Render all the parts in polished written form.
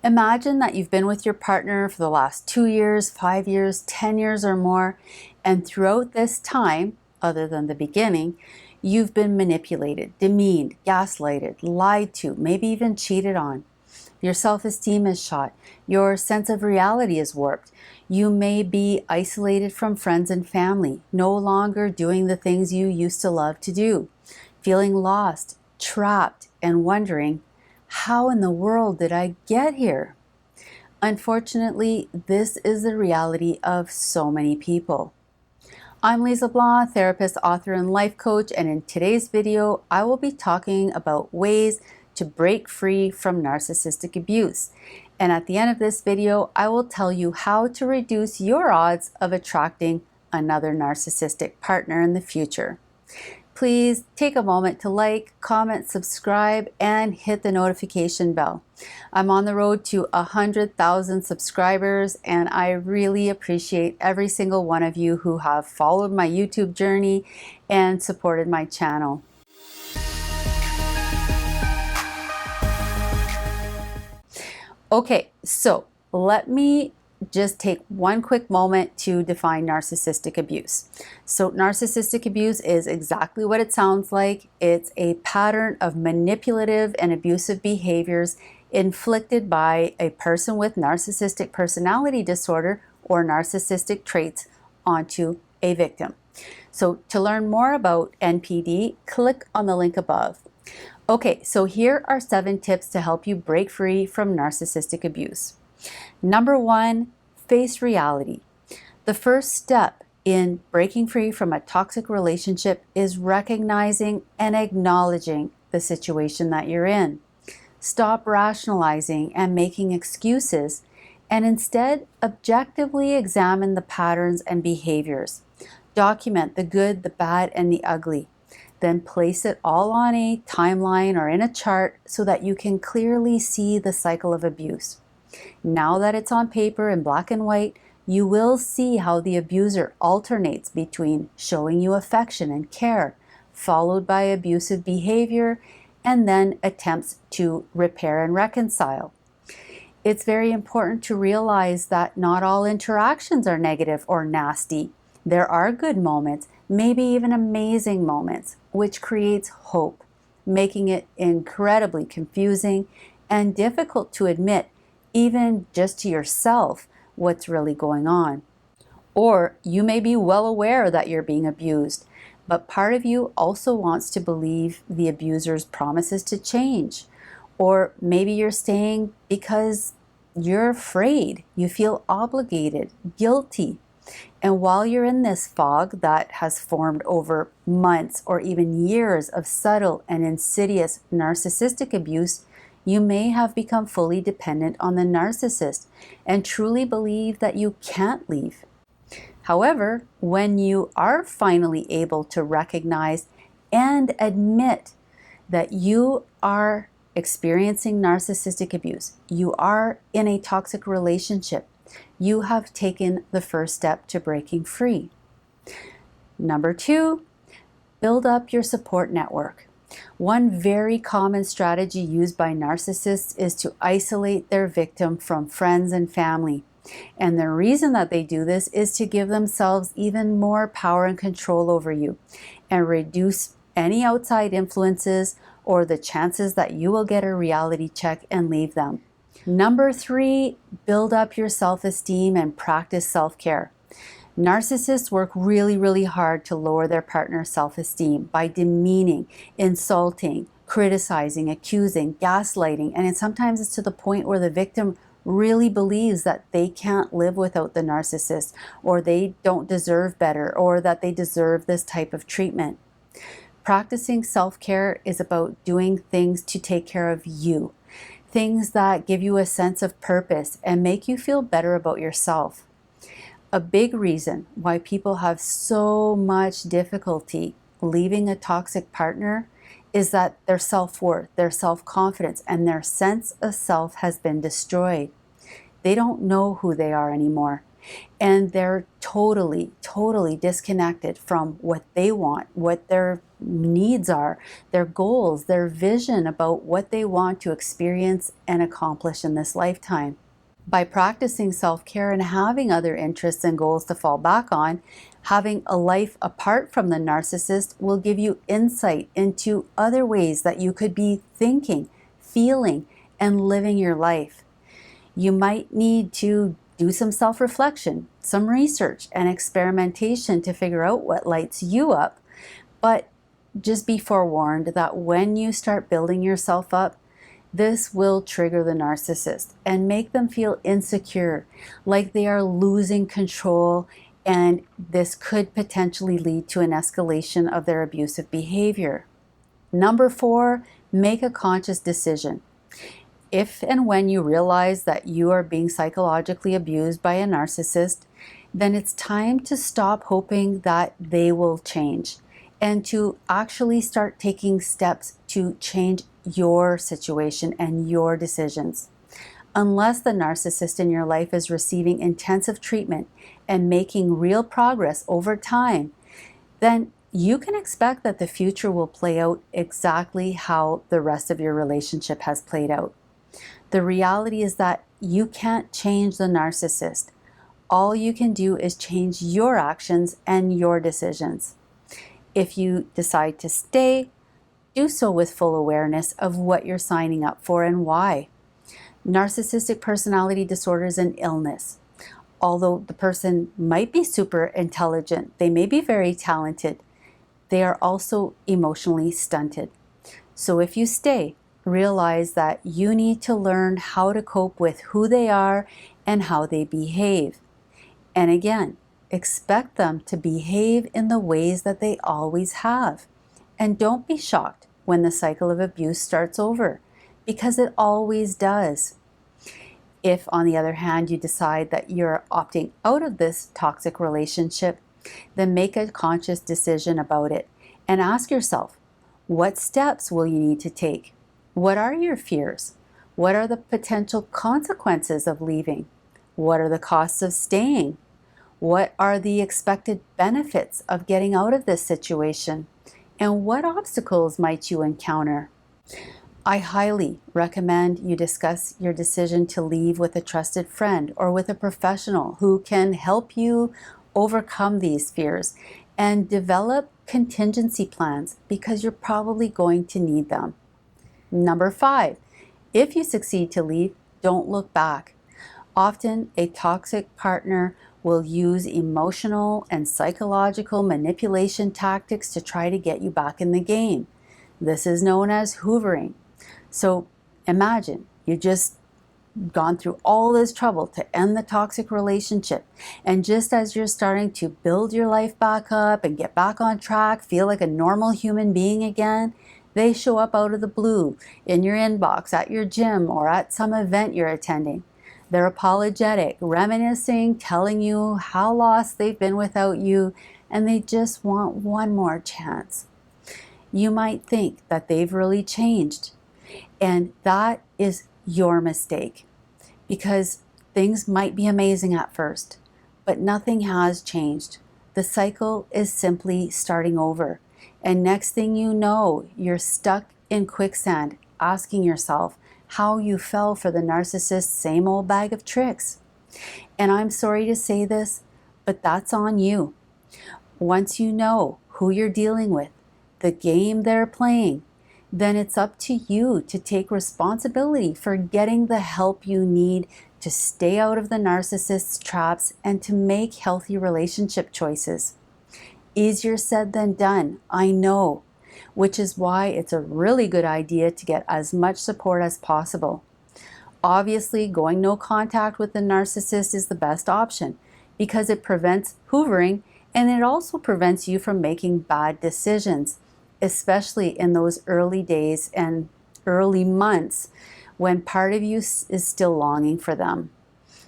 Imagine that you've been with your partner for the last 2 years, 5 years, 10 years or more, and throughout this time, other than the beginning, you've been manipulated, demeaned, gaslighted, lied to, maybe even cheated on. Your self-esteem is shot. Your sense of reality is warped. You may be isolated from friends and family, no longer doing the things you used to love to do, feeling lost, trapped, and wondering, how in the world did I get here? Unfortunately, this is the reality of so many people. I'm Lise Leblanc, therapist, author, and life coach, and in today's video, I will be talking about ways to break free from narcissistic abuse. And at the end of this video, I will tell you how to reduce your odds of attracting another narcissistic partner in the future. Please take a moment to like, comment, subscribe, and hit the notification bell. I'm on the road to 100,000 subscribers, and I really appreciate every single one of you who have followed my YouTube journey and supported my channel. Okay, so let me just take one quick moment to define narcissistic abuse. So narcissistic abuse is exactly what it sounds like. It's a pattern of manipulative and abusive behaviors inflicted by a person with narcissistic personality disorder or narcissistic traits onto a victim. So to learn more about NPD, click on the link above. Okay, so here are 7 tips to help you break free from narcissistic abuse. Number 1, face reality. The first step in breaking free from a toxic relationship is recognizing and acknowledging the situation that you're in. Stop rationalizing and making excuses, and instead objectively examine the patterns and behaviors. Document the good, the bad, and the ugly. Then place it all on a timeline or in a chart so that you can clearly see the cycle of abuse. Now that it's on paper in black and white, you will see how the abuser alternates between showing you affection and care, followed by abusive behavior, and then attempts to repair and reconcile. It's very important to realize that not all interactions are negative or nasty. There are good moments, maybe even amazing moments, which creates hope, making it incredibly confusing and difficult to admit, even just to yourself, what's really going on. Or you may be well aware that you're being abused, but part of you also wants to believe the abuser's promises to change. Or maybe you're staying because you're afraid, you feel obligated, guilty. And while you're in this fog that has formed over months or even years of subtle and insidious narcissistic abuse, you may have become fully dependent on the narcissist and truly believe that you can't leave. However, when you are finally able to recognize and admit that you are experiencing narcissistic abuse, you are in a toxic relationship, you have taken the first step to breaking free. Number 2, build up your support network. One very common strategy used by narcissists is to isolate their victim from friends and family. And the reason that they do this is to give themselves even more power and control over you and reduce any outside influences or the chances that you will get a reality check and leave them. Number 3, build up your self-esteem and practice self-care. Narcissists work really hard to lower their partner's self-esteem by demeaning, insulting, criticizing, accusing, gaslighting, and sometimes it's to the point where the victim really believes that they can't live without the narcissist, or they don't deserve better, or that they deserve this type of treatment. Practicing self-care is about doing things to take care of you. Things that give you a sense of purpose and make you feel better about yourself. A big reason why people have so much difficulty leaving a toxic partner is that their self-worth, their self-confidence, and their sense of self has been destroyed. They don't know who they are anymore. And they're totally disconnected from what they want, what their needs are, their goals, their vision about what they want to experience and accomplish in this lifetime. By practicing self-care and having other interests and goals to fall back on, having a life apart from the narcissist will give you insight into other ways that you could be thinking, feeling, and living your life. You might need to do some self-reflection, some research and experimentation to figure out what lights you up, but just be forewarned that when you start building yourself up, this will trigger the narcissist and make them feel insecure, like they are losing control, and this could potentially lead to an escalation of their abusive behavior. Number 4, make a conscious decision. If and when you realize that you are being psychologically abused by a narcissist, then it's time to stop hoping that they will change and to actually start taking steps to change your situation and your decisions. Unless the narcissist in your life is receiving intensive treatment and making real progress over time, then you can expect that the future will play out exactly how the rest of your relationship has played out. The reality is that you can't change the narcissist. All you can do is change your actions and your decisions. If you decide to stay, do so with full awareness of what you're signing up for and why. Narcissistic personality disorder is an illness. Although the person might be super intelligent, they may be very talented, they are also emotionally stunted. So if you stay, realize that you need to learn how to cope with who they are and how they behave. And again, expect them to behave in the ways that they always have. And don't be shocked when the cycle of abuse starts over, because it always does. If, on the other hand, you decide that you're opting out of this toxic relationship, then make a conscious decision about it and ask yourself, what steps will you need to take? What are your fears? What are the potential consequences of leaving? What are the costs of staying? What are the expected benefits of getting out of this situation? And what obstacles might you encounter? I highly recommend you discuss your decision to leave with a trusted friend or with a professional who can help you overcome these fears and develop contingency plans, because you're probably going to need them. Number 5, if you succeed to leave, don't look back. Often a toxic partner will use emotional and psychological manipulation tactics to try to get you back in the game. This is known as hoovering. So imagine you just gone through all this trouble to end the toxic relationship, and just as you're starting to build your life back up and get back on track, feel like a normal human being again, they show up out of the blue in your inbox, at your gym, or at some event you're attending. They're apologetic, reminiscing, telling you how lost they've been without you, and they just want one more chance. You might think that they've really changed, and that is your mistake, because things might be amazing at first, but nothing has changed. The cycle is simply starting over, and next thing you know, you're stuck in quicksand, asking yourself how you fell for the narcissist's same old bag of tricks. And I'm sorry to say this, but that's on you. Once you know who you're dealing with, the game they're playing, then it's up to you to take responsibility for getting the help you need to stay out of the narcissist's traps and to make healthy relationship choices. Easier said than done, I know, which is why it's a really good idea to get as much support as possible. Obviously, going no contact with the narcissist is the best option because it prevents hoovering, and it also prevents you from making bad decisions, especially in those early days and early months when part of you is still longing for them.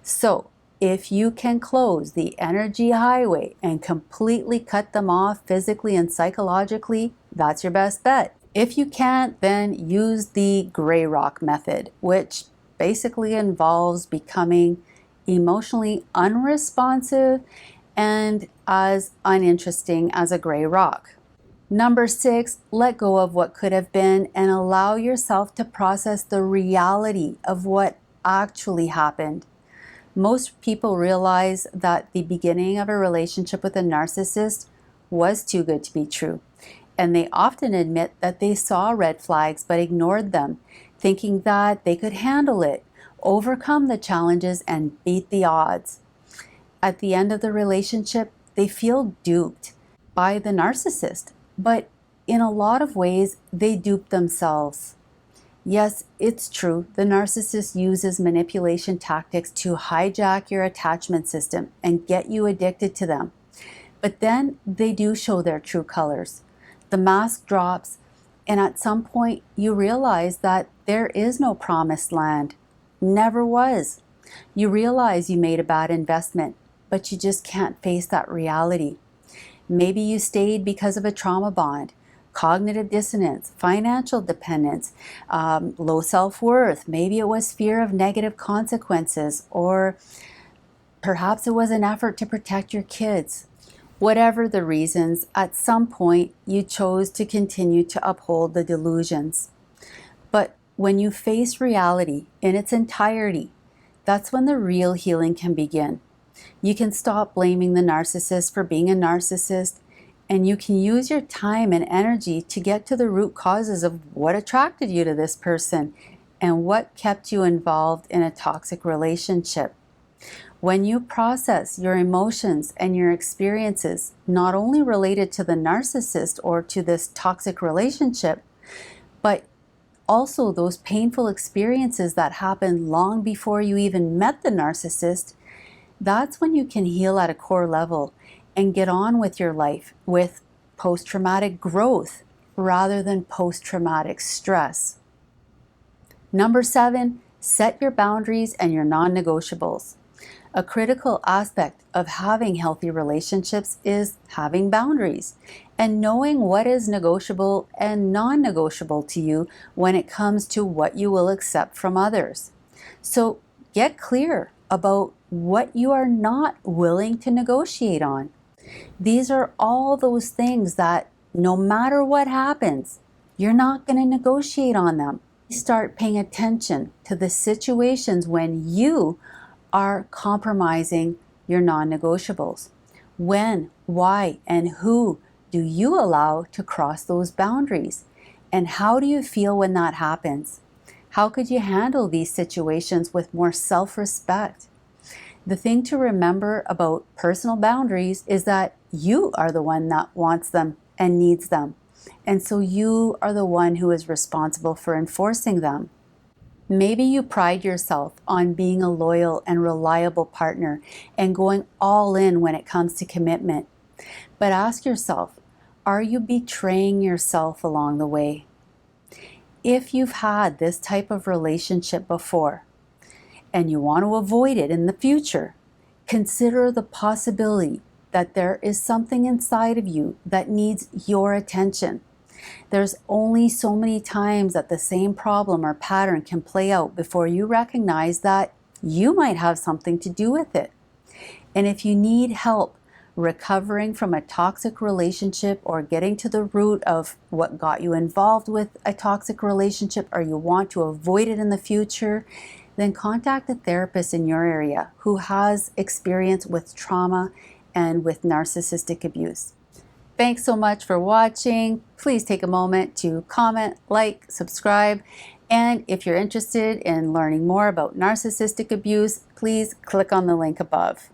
So, if you can close the energy highway and completely cut them off physically and psychologically, that's your best bet. If you can't, then use the gray rock method, which basically involves becoming emotionally unresponsive and as uninteresting as a gray rock. Number 6, let go of what could have been and allow yourself to process the reality of what actually happened. Most people realize that the beginning of a relationship with a narcissist was too good to be true, and they often admit that they saw red flags but ignored them, thinking that they could handle it, overcome the challenges, and beat the odds. At the end of the relationship, they feel duped by the narcissist, but in a lot of ways, they dupe themselves. Yes, it's true, the narcissist uses manipulation tactics to hijack your attachment system and get you addicted to them. But then they do show their true colors. The mask drops, and at some point you realize that there is no promised land. Never was. You realize you made a bad investment, but you just can't face that reality. Maybe you stayed because of a trauma bond, cognitive dissonance, financial dependence, low self-worth. Maybe it was fear of negative consequences, or perhaps it was an effort to protect your kids. Whatever the reasons, at some point you chose to continue to uphold the delusions. But when you face reality in its entirety, that's when the real healing can begin. You can stop blaming the narcissist for being a narcissist, and you can use your time and energy to get to the root causes of what attracted you to this person and what kept you involved in a toxic relationship. When you process your emotions and your experiences, not only related to the narcissist or to this toxic relationship, but also those painful experiences that happened long before you even met the narcissist, that's when you can heal at a core level and get on with your life with post-traumatic growth rather than post-traumatic stress. Number 7, set your boundaries and your non-negotiables. A critical aspect of having healthy relationships is having boundaries and knowing what is negotiable and non-negotiable to you when it comes to what you will accept from others. So get clear about what you are not willing to negotiate on. These are all those things that no matter what happens, you're not going to negotiate on them. Start paying attention to the situations when you are compromising your non-negotiables. When, why, and who do you allow to cross those boundaries? And how do you feel when that happens? How could you handle these situations with more self-respect? The thing to remember about personal boundaries is that you are the one that wants them and needs them. And so you are the one who is responsible for enforcing them. Maybe you pride yourself on being a loyal and reliable partner and going all in when it comes to commitment. But ask yourself, are you betraying yourself along the way? If you've had this type of relationship before and you want to avoid it in the future, consider the possibility that there is something inside of you that needs your attention. There's only so many times that the same problem or pattern can play out before you recognize that you might have something to do with it. And if you need help recovering from a toxic relationship or getting to the root of what got you involved with a toxic relationship, or you want to avoid it in the future, then contact a therapist in your area who has experience with trauma and with narcissistic abuse. Thanks so much for watching. Please take a moment to comment, like, subscribe, and if you're interested in learning more about narcissistic abuse, please click on the link above.